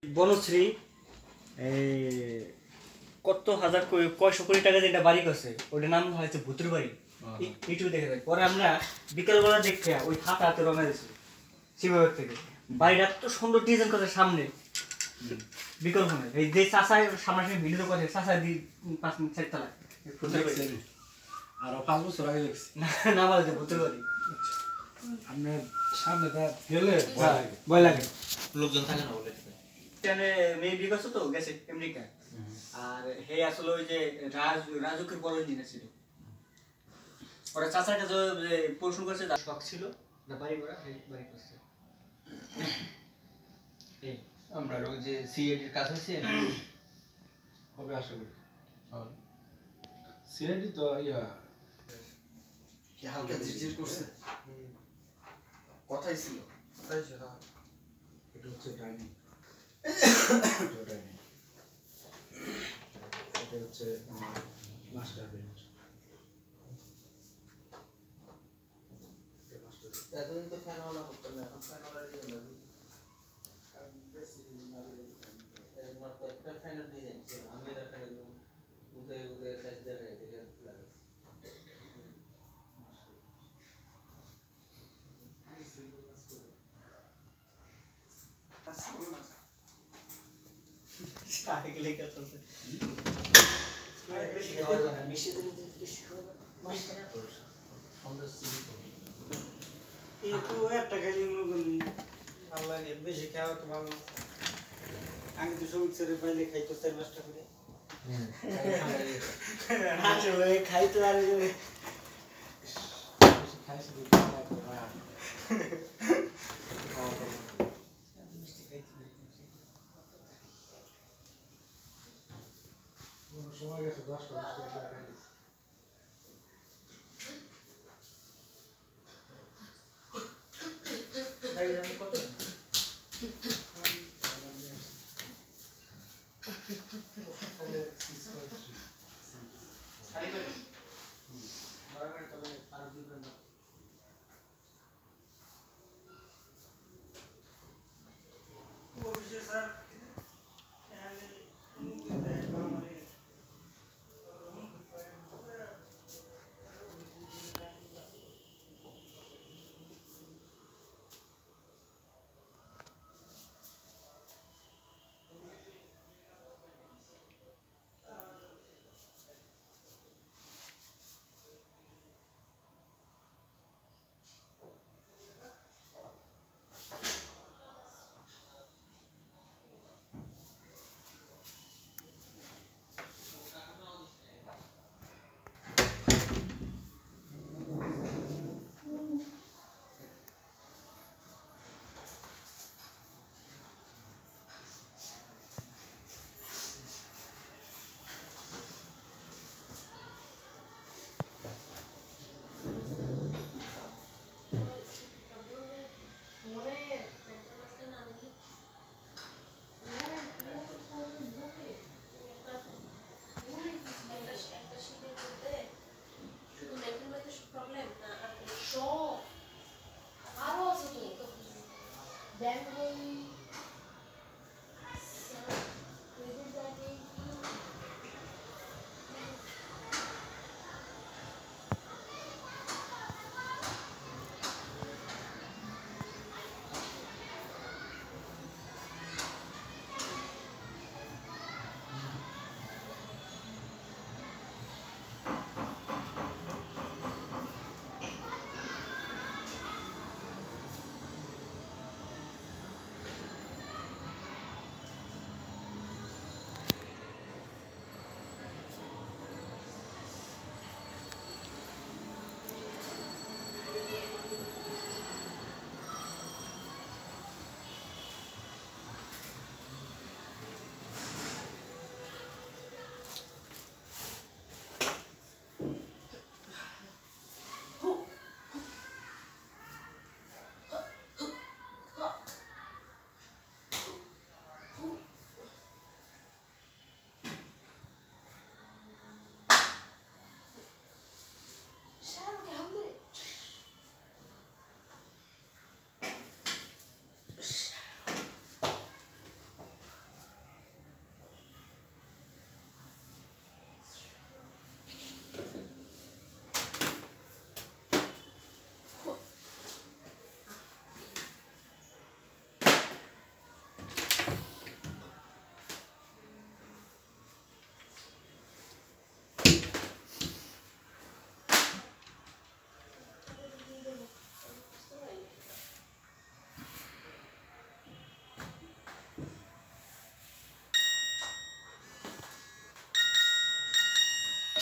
বনশ্রী কত হাজার কয়শো কোটি টাকা যেটা বাড়ি করছে ওটার নাম হয়েছে ভূতুর বাড়ি। ইউটিউবে দেখে যাই। পরে আমরা বিকেলবেলা দেখে ওই হাতে হাতে রওনা দিয়েছি শিববাগ থেকে। বাড়িটা এত সুন্দর ডিজাইন করে সামনে বিকল্প নেই। এই যে চাষায় সামনে ভিডিও করে চাষায় দিই 5 মিনিট 4 তলা আরো 5 বছর আগে দেখছি না বলতে ভূতুর বাড়ি। আপনার সামনে তা গেলে ভয় লাগে, লোকজন থাকে না বলে। এখানে মেয়ে বিয়ে করছে তো গেছে আমেরিকা। আর হে আসলে ওই যে রাজুকের বড় ইঞ্জিনিয়ার ছিল। ওরা চাচার কাছে পড়াশোনা করছে, তার শখ ছিল বাড়ি করা, বাড়ি করছে। আমরা ওই যে সিআইডির কাজ হয়েছে হবে আশা করি। সিআইডি তো ইয়া কি হালকা ঝিরঝির করছে, কথাই ছিল। এটা হচ্ছে ডাইনিং, এটা হচ্ছে মাস্টার বেড। এতদিন তো ফ্যানওয়ালা হতো না, এখন ফ্যানওয়ালা দিয়ে লাগবে। একমাত্র একটা ফ্যানের ডিজাইন ছিল, আমি এটা ফ্যানের উদয় উদয় সাইজ দেখাই থেকে লাগে। বেশি খাওয়া তো ভালো। আমি তো শ্রমিক ছেড়ে পাইলে খাইতো 4-5টা করে। আসলে খাইতো আর সময় গেছে 10টা